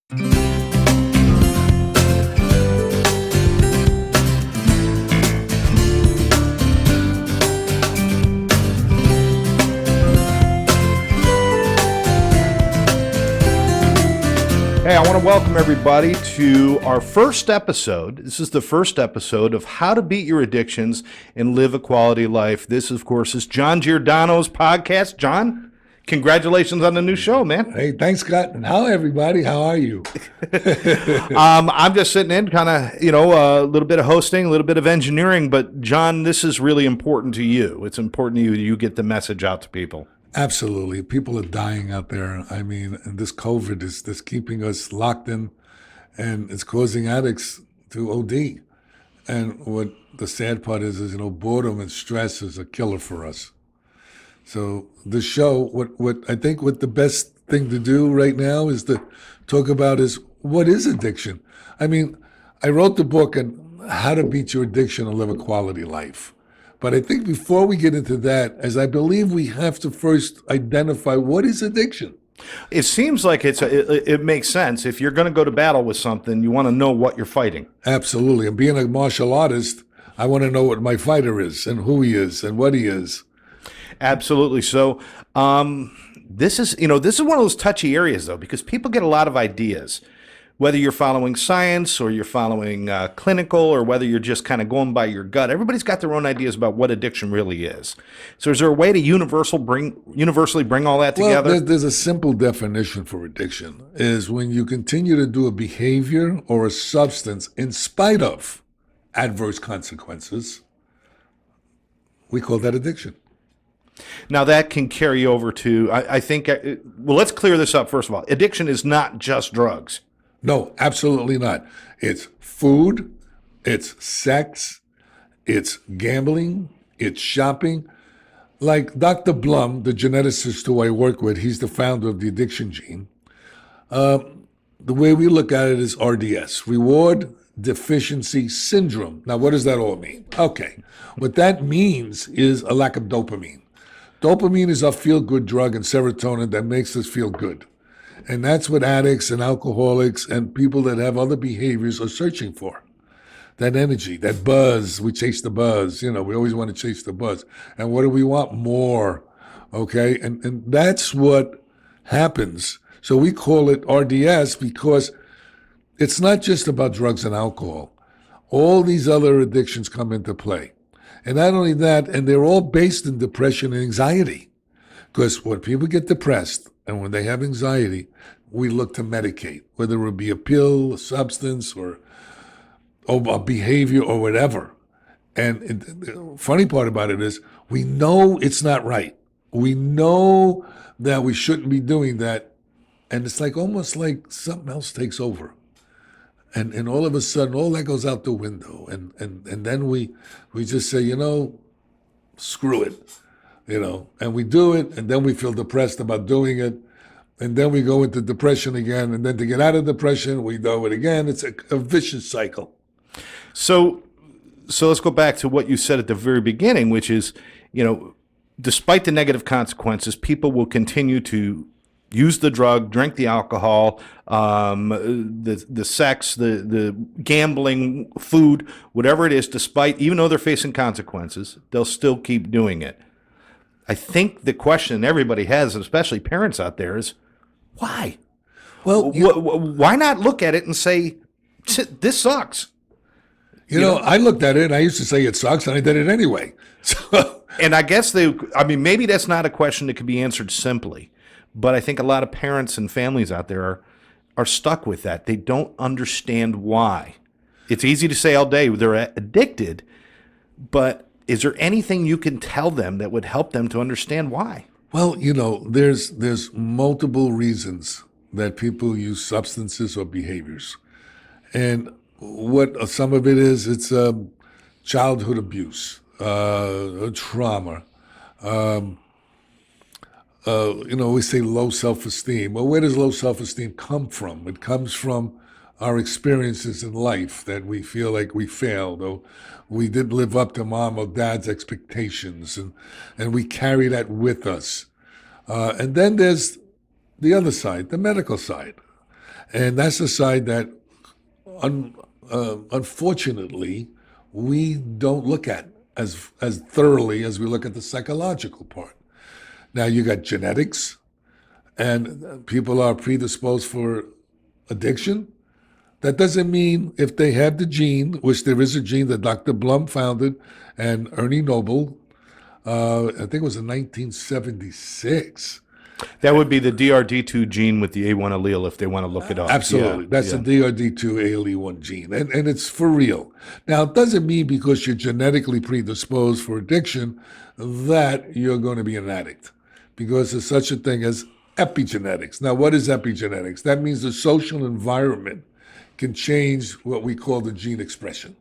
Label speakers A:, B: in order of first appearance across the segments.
A: Hey, I want to welcome everybody to our first episode. This is the first episode of How to Beat Your Addictions and Live a Quality Life. This, of course, is John Giordano's podcast. John, congratulations on the new show, man.
B: Hey, thanks, Scott. And how everybody? How are you?
A: I'm just sitting in kind of, a little bit of hosting, a little bit of engineering. But, John, this is really important to you. It's important to you that you get the message out to people.
B: Absolutely. People are dying out there. I mean, and this COVID is keeping us locked in, and it's causing addicts to OD. And what the sad part is boredom and stress is a killer for us. So the show, what I think what the best thing to do right now is to talk about is what is addiction? I mean, I wrote the book on how to beat your addiction and live a quality life. But I think before we get into that, as I believe we have to first identify what is addiction.
A: It seems like it makes sense. If you're going to go to battle with something, you want to know what you're fighting.
B: Absolutely. And being a martial artist, I want to know what my fighter is and who he is and what he is.
A: Absolutely. So this is one of those touchy areas, though, because people get a lot of ideas. Whether you're following science or you're following clinical or whether you're just kind of going by your gut, everybody's got their own ideas about what addiction really is. So is there a way to universally bring all that together?
B: Well, there's a simple definition for addiction, is when you continue to do a behavior or a substance in spite of adverse consequences. We call that addiction.
A: Now that can carry over to, I think, let's clear this up first of all. Addiction is not just drugs.
B: No, absolutely not. It's food, it's sex, it's gambling, it's shopping. Like Dr. Blum, the geneticist who I work with, he's the founder of the addiction gene. The way we look at it is RDS, reward deficiency syndrome. Now, what does that all mean? Okay, what that means is a lack of dopamine. Dopamine is our feel-good drug and serotonin that makes us feel good. And that's what addicts and alcoholics and people that have other behaviors are searching for. That energy, that buzz. We chase the buzz. We always want to chase the buzz. And what do we want? More. Okay? And that's what happens. So we call it RDS because it's not just about drugs and alcohol. All these other addictions come into play. And not only that, and they're all based in depression and anxiety. Because when people get depressed, and when they have anxiety, we look to medicate, whether it be a pill, a substance, or a behavior or whatever. And the funny part about it is we know it's not right. We know that we shouldn't be doing that. And it's almost like something else takes over. And all of a sudden, all that goes out the window. And then we just say, screw it. And we do it, and then we feel depressed about doing it, and then we go into depression again, and then to get out of depression, we do it again. It's a vicious cycle.
A: So let's go back to what you said at the very beginning, which is, despite the negative consequences, people will continue to use the drug, drink the alcohol, the sex, the gambling, food, whatever it is, even though they're facing consequences, they'll still keep doing it. I think the question everybody has, especially parents out there, is why? Well, why not look at it and say, this sucks?
B: I looked at it and I used to say it sucks, and I did it anyway. So,
A: and I guess maybe that's not a question that could be answered simply, but I think a lot of parents and families out there are stuck with that. They don't understand why. It's easy to say all day they're addicted, but is there anything you can tell them that would help them to understand why?
B: Well, there's multiple reasons that people use substances or behaviors. And what some of it is, it's childhood abuse, trauma. We say low self-esteem. Well, where does low self-esteem come from? It comes from our experiences in life, that we feel like we failed, or we didn't live up to mom or dad's expectations, and we carry that with us. And then there's the other side, the medical side. And that's the side that, unfortunately, we don't look at as thoroughly as we look at the psychological part. Now, you got genetics, and people are predisposed for addiction. That doesn't mean if they have the gene, which there is a gene that Dr. Blum founded and Ernie Noble, I think it was in 1976.
A: That would be the DRD2 gene with the A1 allele if they want to look it up.
B: Absolutely.
A: Yeah,
B: That's
A: yeah.
B: the DRD2 ALE1 gene. And it's for real. Now, it doesn't mean because you're genetically predisposed for addiction that you're going to be an addict, because there's such a thing as epigenetics. Now, what is epigenetics? That means the social environment can change what we call the gene expression.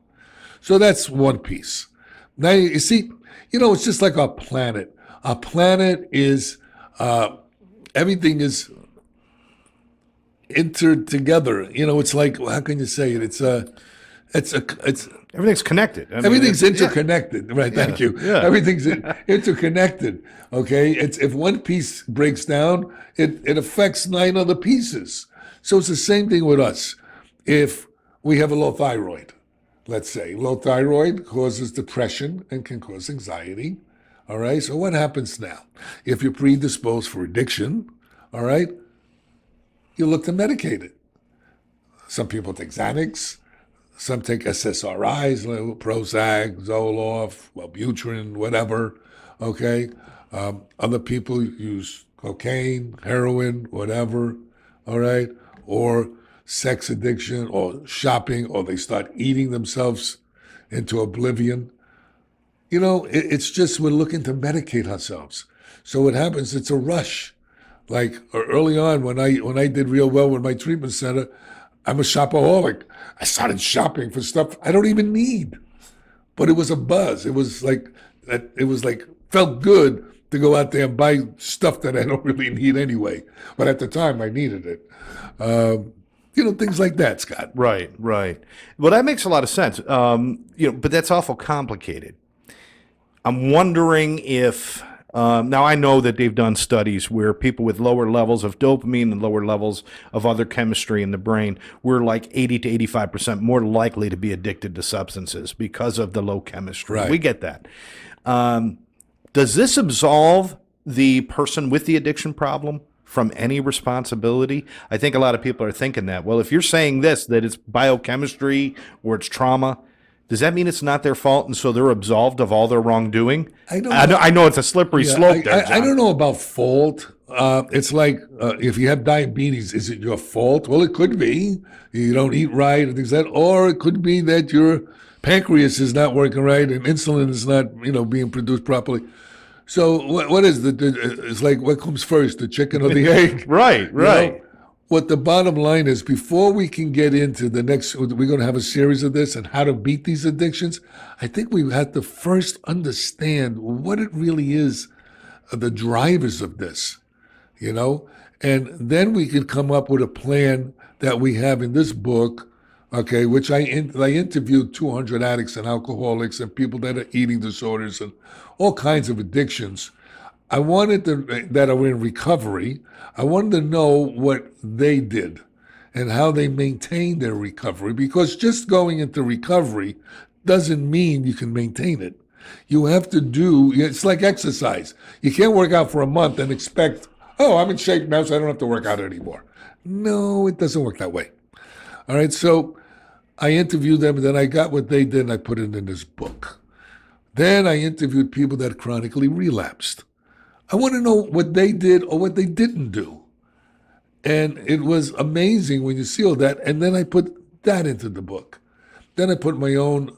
B: So that's one piece. Now, you see, it's just like our planet. Our planet is, everything is entered together. It's like, how can you say it? It's
A: Everything's connected. I mean,
B: everything's interconnected. Right. Thank you.
A: Yeah.
B: Everything's interconnected. Okay. If one piece breaks down, it affects 9 other pieces. So it's the same thing with us. If we have a low thyroid, let's say, low thyroid causes depression and can cause anxiety. All right. So what happens now? If you're predisposed for addiction, all right, you look to medicate it. Some people take Xanax. Some take SSRIs, Prozac, Zoloft, Wellbutrin, whatever. Okay. Other people use cocaine, heroin, whatever. All right. Or sex addiction, or shopping, or they start eating themselves into oblivion. It's just we're looking to medicate ourselves. So what happens? It's a rush. Like early on, when I did real well with my treatment center, I'm a shopaholic. I started shopping for stuff I don't even need, but it was a buzz. It was like felt good to go out there and buy stuff that I don't really need anyway. But at the time, I needed it. Things like that, Scott.
A: Right. Well, that makes a lot of sense. But that's awful complicated. I'm wondering if now I know that they've done studies where people with lower levels of dopamine and lower levels of other chemistry in the brain were like 80 to 85% more likely to be addicted to substances because of the low chemistry.
B: Right.
A: We get that. Does this absolve the person with the addiction problem from any responsibility? I think a lot of people are thinking that. Well, if you're saying this, that it's biochemistry or it's trauma, does that mean it's not their fault and so they're absolved of all their wrongdoing? I know it's a slippery slope there, John.
B: I don't know about fault. It's like if you have diabetes, is it your fault? Well, it could be. You don't eat right and things like that. Or it could be that your pancreas is not working right and insulin is not being produced properly. So what is it's like, what comes first, the chicken or the egg?
A: Right.
B: What the bottom line is, before we can get into the next, we're going to have a series of this and how to beat these addictions. I think we have to first understand what it really is, the drivers of this, and then we could come up with a plan that we have in this book. Okay, which I interviewed 200 addicts and alcoholics and people that are eating disorders and all kinds of addictions. I wanted that are in recovery. I wanted to know what they did and how they maintained their recovery, because just going into recovery doesn't mean you can maintain it. You have to it's like exercise. You can't work out for a month and expect, I'm in shape now, so I don't have to work out anymore. No, it doesn't work that way. All right, so I interviewed them, and then I got what they did, and I put it in this book. Then I interviewed people that chronically relapsed. I want to know what they did or what they didn't do. And it was amazing when you see all that. And then I put that into the book. Then I put my own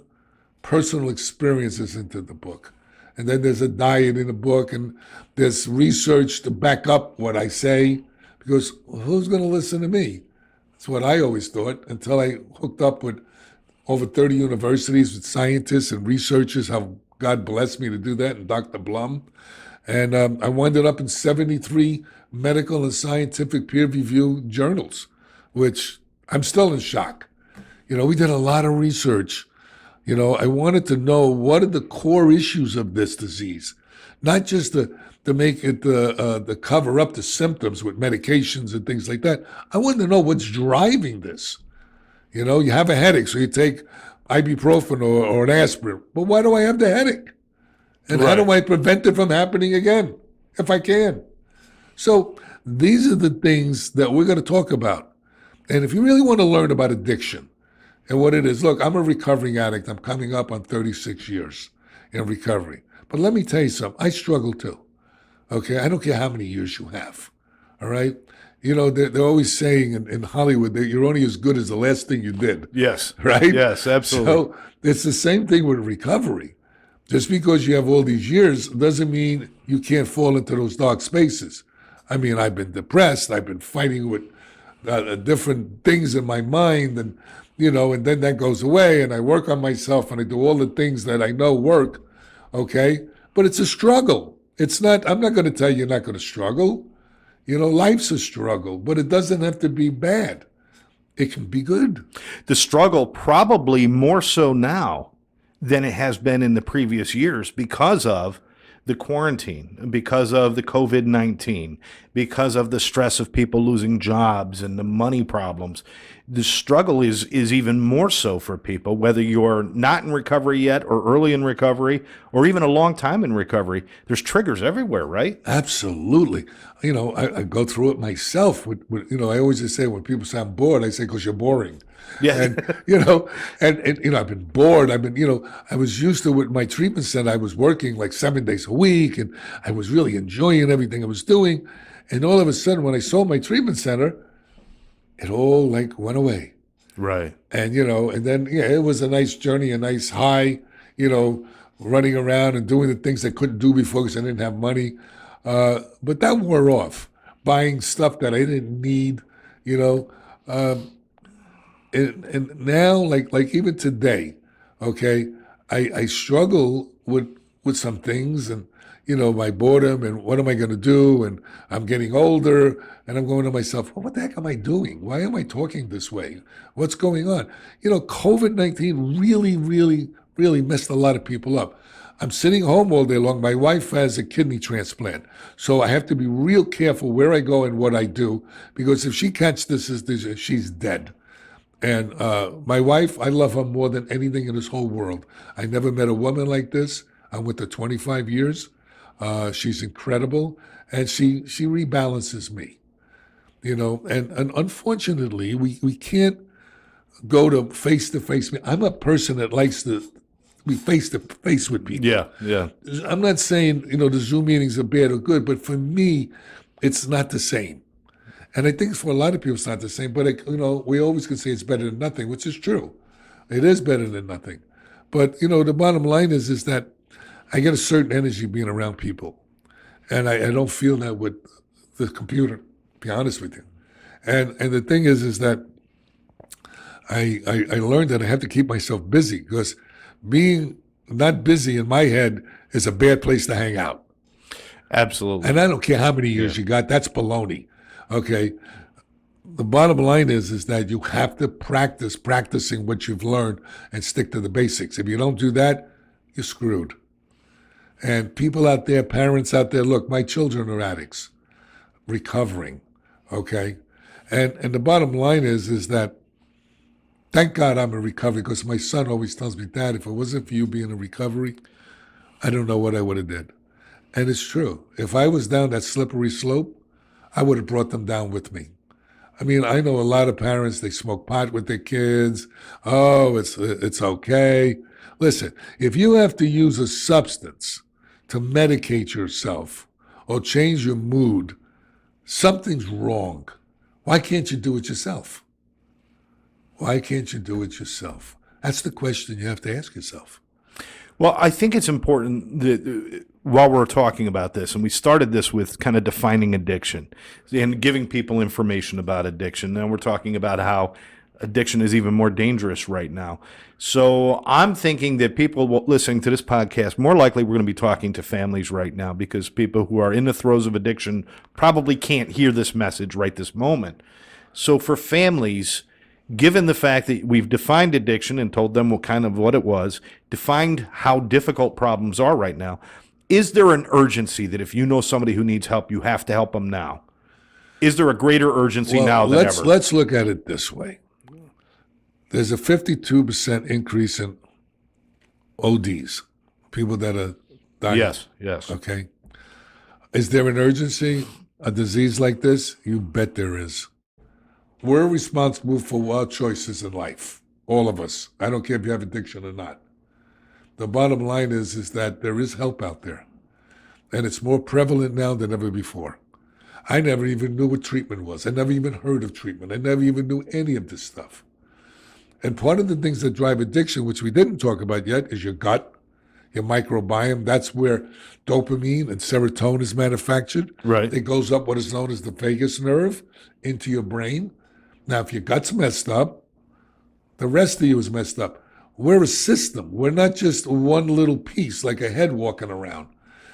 B: personal experiences into the book. And then there's a diet in the book, and there's research to back up what I say, because who's going to listen to me? That's what I always thought, until I hooked up with over 30 universities with scientists and researchers, how God blessed me to do that, and Dr. Blum. And I wound up in 73 medical and scientific peer-reviewed journals, which I'm still in shock. We did a lot of research. I wanted to know what are the core issues of this disease, not just the to make it to cover up the symptoms with medications and things like that. I want to know what's driving this. You know, you have a headache, so you take ibuprofen or an aspirin. But why do I have the headache? And how do I prevent it from happening again, if I can? So these are the things that we're going to talk about. And if you really want to learn about addiction and what it is, look, I'm a recovering addict. I'm coming up on 36 years in recovery. But let me tell you something. I struggle too. Okay? I don't care how many years you have. All right? You know, they're always saying in Hollywood that you're only as good as the last thing you did.
A: Yes.
B: Right?
A: Yes, absolutely.
B: So it's the same thing with recovery. Just because you have all these years doesn't mean you can't fall into those dark spaces. I mean, I've been depressed. I've been fighting with different things in my mind, and you know, and then that goes away, and I work on myself, and I do all the things that I know work. Okay, but it's a struggle. It's not. I'm not going to tell you you're not going to struggle. You know, life's a struggle, but it doesn't have to be bad. It can be good.
A: The struggle probably more so now than it has been in the previous years because of the quarantine, because of the COVID-19, because of the stress of people losing jobs and the money problems. The struggle is even more so for people, whether you're not in recovery yet or early in recovery or even a long time in recovery. There's triggers everywhere, right?
B: Absolutely. You know, I go through it myself. With, you know, I always just say when people say I'm bored, I say because you're boring.
A: Yeah.
B: And, you know, and, you know, I've been bored. I've been, you know, I was used to with my treatment center, I was working like 7 days a week and I was really enjoying everything I was doing. And all of a sudden, when I sold my treatment center, it all like went away.
A: Right.
B: And, you know, and then, yeah, it was a nice journey, a nice high, you know, running around and doing the things I couldn't do before because I didn't have money. But that wore off, buying stuff that I didn't need, you know. And now, like even today, okay, I struggle with some things and, you know, my boredom and what am I going to do? And I'm getting older and I'm going to myself, well, what the heck am I doing? Why am I talking this way? What's going on? You know, COVID-19 really, really, really messed a lot of people up. I'm sitting home all day long. My wife has a kidney transplant. So I have to be real careful where I go and what I do, because if she catches this, she's dead. And my wife, I love her more than anything in this whole world. I never met a woman like this. I'm with her 25 years. She's incredible, and she rebalances me, you know. And unfortunately, we can't go to face. I'm a person that likes to be face to face with people.
A: Yeah, yeah.
B: I'm not saying, you know, the Zoom meetings are bad or good, but for me, it's not the same. And I think for a lot of people, it's not the same. But, you know, we always can say it's better than nothing, which is true. It is better than nothing. But, you know, the bottom line is that I get a certain energy being around people. And I don't feel that with the computer, to be honest with you. And the thing is that I learned that I have to keep myself busy, because being not busy in my head is a bad place to hang out.
A: Absolutely.
B: And I don't care how many years you got. That's baloney. Okay. The bottom line is that you have to practicing what you've learned and stick to the basics. If you don't do that, you're screwed. And people out there, parents out there, look, my children are addicts, recovering. Okay. And the bottom line is that thank God I'm in recovery, because my son always tells me, Dad, if it wasn't for you being in recovery, I don't know what I would have did. And it's true. If I was down that slippery slope, I would have brought them down with me. I mean, I know a lot of parents, they smoke pot with their kids. Oh, it's okay. Listen, if you have to use a substance to medicate yourself or change your mood, something's wrong. Why can't you do it yourself? Why can't you do it yourself? That's the question you have to ask yourself.
A: Well, I think it's important that while we're talking about this, and we started this with kind of defining addiction and giving people information about addiction. Now we're talking about how addiction is even more dangerous right now. So I'm thinking that people listening to this podcast, more likely we're going to be talking to families right now, because people who are in the throes of addiction probably can't hear this message right this moment. So for families, given the fact that we've defined addiction and told them what it was, defined how difficult problems are right now, is there an urgency that if you know somebody who needs help, you have to help them now? Is there a greater urgency now than ever?
B: Let's look at it this way. There's a 52% increase in ODs, people that are dying.
A: Yes.
B: Okay. Is there an urgency? A disease like this? You bet there is. We're responsible for our choices in life, all of us. I don't care if you have addiction or not. The bottom line is that there is help out there, and it's more prevalent now than ever before. I never even knew what treatment was. I never even heard of treatment. I never even knew any of this stuff. And part of the things that drive addiction, which we didn't talk about yet, is your gut, your microbiome. That's where dopamine and serotonin is manufactured.
A: Right.
B: It goes up what is known as the vagus nerve into your brain. Now, if your gut's messed up, the rest of you is messed up. We're a system. We're not just one little piece like a head walking around.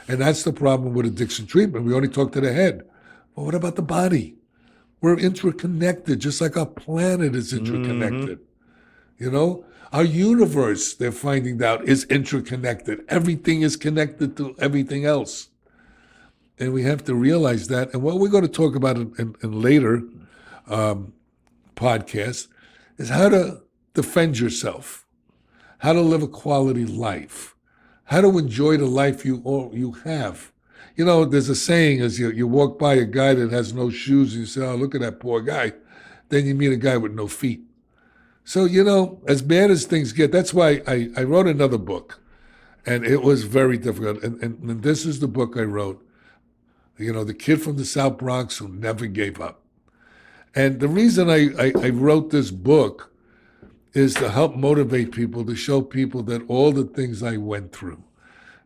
B: And that's the problem with addiction treatment. We only talk to the head. But what about the body? We're interconnected, just like our planet is interconnected. You know, our universe, they're finding out, is interconnected. Everything is connected to everything else. And we have to realize that. And what we're going to talk about in later podcasts is how to defend yourself, how to live a quality life, how to enjoy the life you have. You know, there's a saying, as you walk by a guy that has no shoes and you say, oh, look at that poor guy. Then you meet a guy with no feet. So, you know, as bad as things get, that's why I wrote another book. And it was very difficult. And this is the book I wrote. You know, the kid from the South Bronx who never gave up. And the reason I wrote this book is to help motivate people, to show people that all the things I went through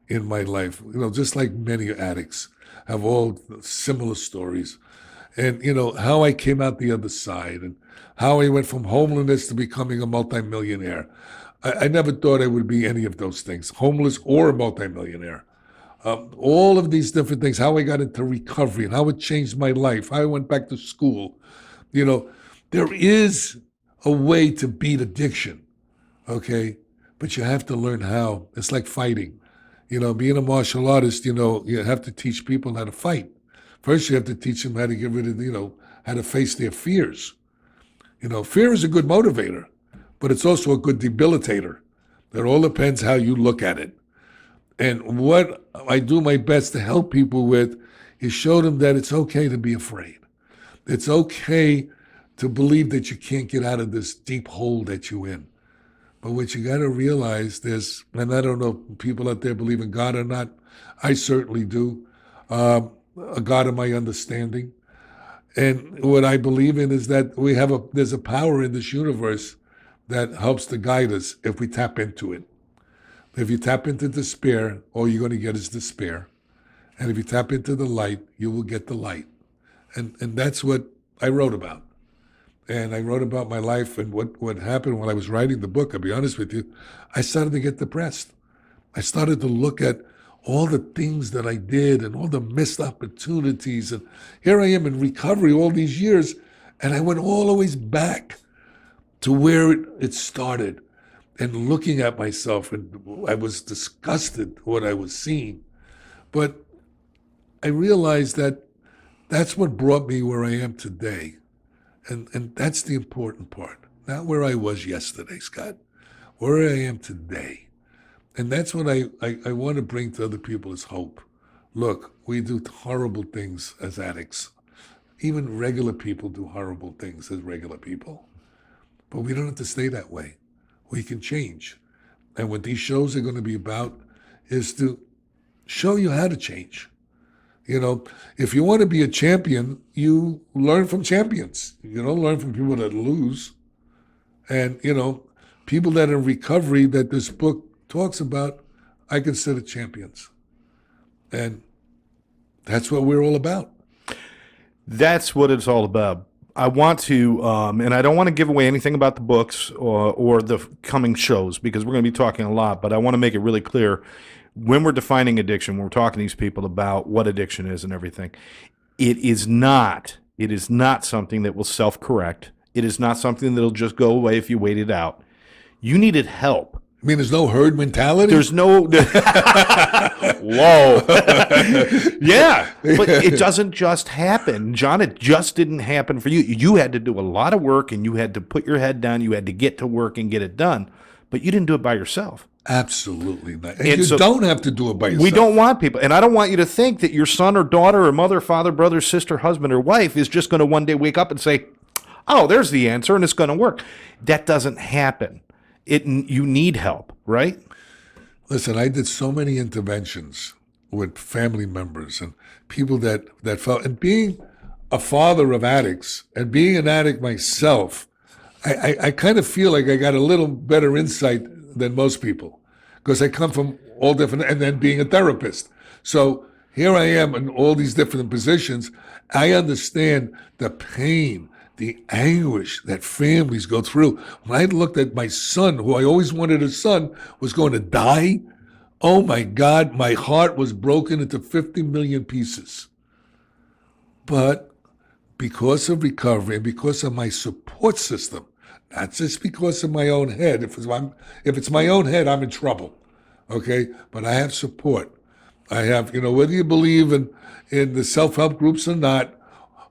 B: in my life, you know, just like many addicts, have all similar stories. And, you know, how I came out the other side and how I went from homelessness to becoming a multimillionaire. I never thought I would be any of those things, homeless or a multimillionaire. All of these different things, how I got into recovery and how it changed my life, how I went back to school. You know, there is a way to beat addiction, okay? But you have to learn how. It's like fighting. You know, being a martial artist, you know, you have to teach people how to fight. First, you have to teach them how to get rid of, you know, how to face their fears. You know, fear is a good motivator, but it's also a good debilitator. It all depends how you look at it. And what I do my best to help people with is show them that it's okay to be afraid. It's okay to believe that you can't get out of this deep hole that you're in. But what you got to realize is, and I don't know if people out there believe in God or not, I certainly do, a God of my understanding. And what I believe in is that there's a power in this universe that helps to guide us if we tap into it. If you tap into despair, all you're going to get is despair. And if you tap into the light, you will get the light. And that's what I wrote about. And I wrote about my life and what happened when I was writing the book. I'll be honest with you, I started to get depressed. I started to look at all the things that I did and all the missed opportunities. And here I am in recovery all these years, and I went all the way back to where it started and looking at myself, and I was disgusted what I was seeing. But I realized that that's what brought me where I am today. And that's the important part. Not where I was yesterday, Scott, where I am today. And that's what I want to bring to other people is hope. Look, we do horrible things as addicts. Even regular people do horrible things as regular people. But we don't have to stay that way. We can change. And what these shows are going to be about is to show you how to change. You know, if you want to be a champion, you learn from champions. You don't learn from people that lose. And, you know, people that are in recovery that this book talks about, I consider champions. And that's what we're all about.
A: That's what it's all about. I want to, and I don't want to give away anything about the books or the coming shows because we're going to be talking a lot, but I want to make it really clear when we're defining addiction, when we're talking to these people about what addiction is and everything, it is not something that will self-correct. It is not something that'll just go away if you wait it out. You needed help.
B: I mean, there's no herd mentality?
A: There's no. Whoa. Yeah. But it doesn't just happen. John, it just didn't happen for you. You had to do a lot of work and you had to put your head down. You had to get to work and get it done. But you didn't do it by yourself.
B: Absolutely not. And
A: And
B: you
A: so
B: don't have to do it by yourself.
A: We don't want people. And I don't want you to think that your son or daughter or mother, father, brother, sister, husband, or wife is just going to one day wake up and say, oh, there's the answer and it's going to work. That doesn't happen. You need help, right?
B: Listen, I did so many interventions with family members and people that felt, and being a father of addicts and being an addict myself, I kind of feel like I got a little better insight than most people because I come from all different, and then being a therapist. So here I am in all these different positions. I understand the pain, the anguish that families go through. When I looked at my son, who I always wanted a son, was going to die, oh my God, my heart was broken into 50 million pieces. But because of recovery and because of my support system, not just because of my own head. If it's my own head, I'm in trouble. Okay? But I have support. I have, whether you believe in the self-help groups or not,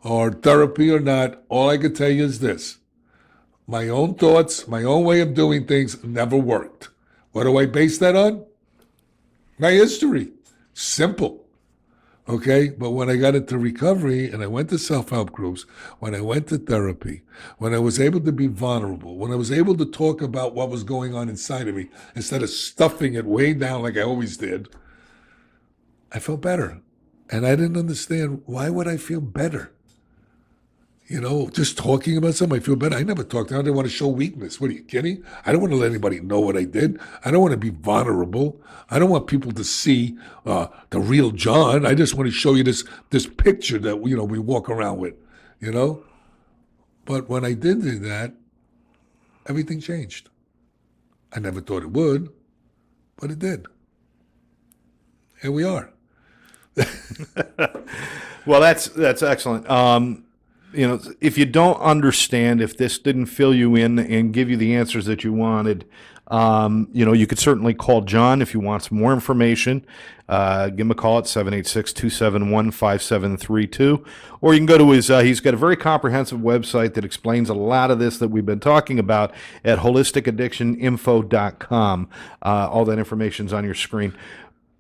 B: or therapy or not, all I can tell you is this. My own thoughts, my own way of doing things never worked. What do I base that on? My history. Simple. Okay? But when I got into recovery and I went to self-help groups, when I went to therapy, when I was able to be vulnerable, when I was able to talk about what was going on inside of me instead of stuffing it way down like I always did, I felt better. And I didn't understand, why would I feel better? Just talking about something, I feel better. I never talked. I didn't want to show weakness. What are you kidding? I don't want to let anybody know what I did. I don't want to be vulnerable. I don't want people to see the real John. I just want to show you this picture that we walk around with, But when I did do that, everything changed. I never thought it would, but it did. Here we are.
A: Well, that's excellent. If you don't understand, if this didn't fill you in and give you the answers that you wanted, you could certainly call John if you want some more information. Give him a call at 786-271-5732. Or you can go to he's got a very comprehensive website that explains a lot of this that we've been talking about at holistikaddictioninfo.com. All that information's on your screen.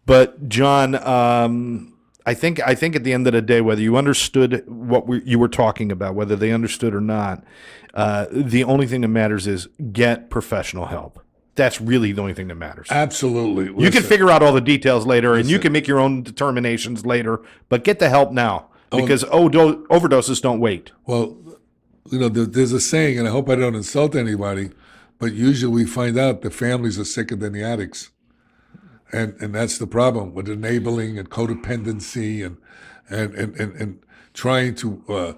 A: But John, I think at the end of the day, whether you understood what you were talking about, whether they understood or not, the only thing that matters is get professional help. That's really the only thing that matters.
B: Absolutely.
A: You can figure out all the details later, and you can make your own determinations later, but get the help now because overdoses don't wait.
B: Well, there's a saying, and I hope I don't insult anybody, but usually we find out the families are sicker than the addicts. And that's the problem with enabling and codependency and trying to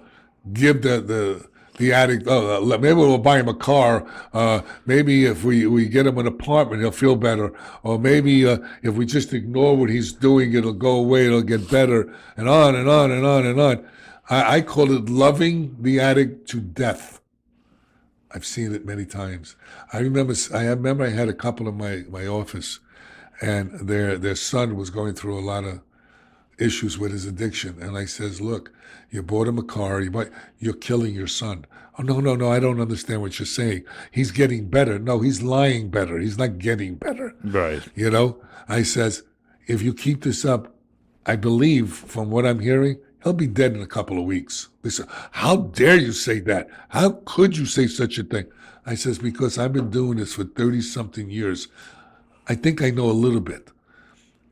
B: give the addict, maybe we'll buy him a car. Maybe if we get him an apartment, he'll feel better. Or maybe if we just ignore what he's doing, it'll go away, it'll get better, and on and on and on and on. I call it loving the addict to death. I've seen it many times. I remember I had a couple in my office, and their son was going through a lot of issues with his addiction. And I says, look, you bought him a car, you're killing your son. Oh, no, I don't understand what you're saying. He's getting better. No, he's lying better. He's not getting better.
A: Right.
B: I says, if you keep this up, I believe from what I'm hearing, he'll be dead in a couple of weeks. They said, how dare you say that? How could you say such a thing? I says, because I've been doing this for 30-something years. I think I know a little bit.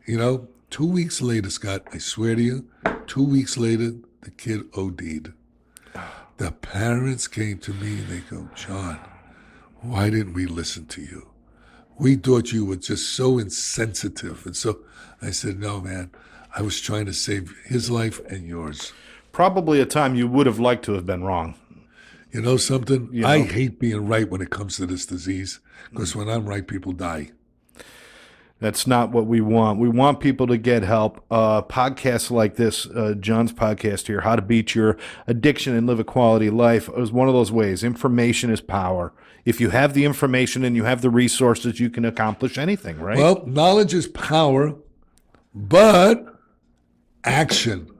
B: 2 weeks later, Scott, I swear to you, 2 weeks later, the kid OD'd. The parents came to me and they go, John, why didn't we listen to you? We thought you were just so insensitive. And so I said, no, man, I was trying to save his life and yours.
A: Probably a time you would have liked to have been wrong.
B: You know something? I hate being right when it comes to this disease because when I'm right, people die.
A: That's not what we want. We want people to get help. Podcasts like this, John's podcast here, How to Beat Your Addiction and Live a Quality Life, is one of those ways. Information is power. If you have the information and you have the resources, you can accomplish anything, right?
B: Well, knowledge is power, but action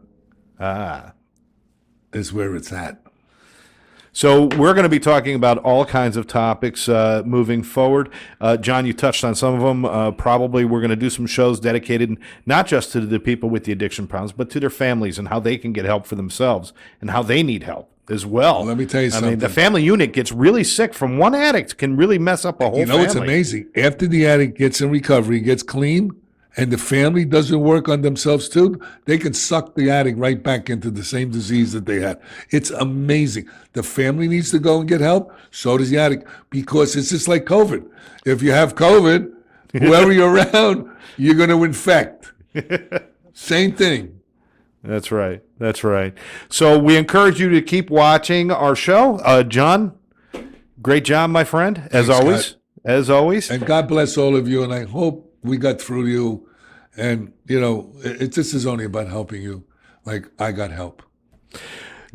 B: is where it's at.
A: So we're going to be talking about all kinds of topics moving forward. John, you touched on some of them. Probably we're going to do some shows dedicated not just to the people with the addiction problems, but to their families and how they can get help for themselves and how they need help as well.
B: Let me tell you something.
A: I mean, the family unit gets really sick from one addict, can really mess up a whole family.
B: It's amazing. After the addict gets in recovery, gets clean, and the family doesn't work on themselves too, they can suck the addict right back into the same disease that they had. It's amazing. The family needs to go and get help. So does the addict, because it's just like COVID. If you have COVID, whoever you're around, you're going to infect. Same thing.
A: That's right. That's right. So we encourage you to keep watching our show. John, great job, my friend, as
B: Thanks,
A: always.
B: Scott.
A: As always.
B: And God bless all of you, and I hope we got through to you. And, this is only about helping you, like I got help.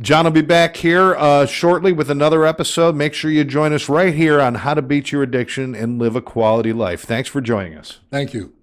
A: John will be back here shortly with another episode. Make sure you join us right here on How to Beat Your Addiction and Live a Quality Life. Thanks for joining us.
B: Thank you.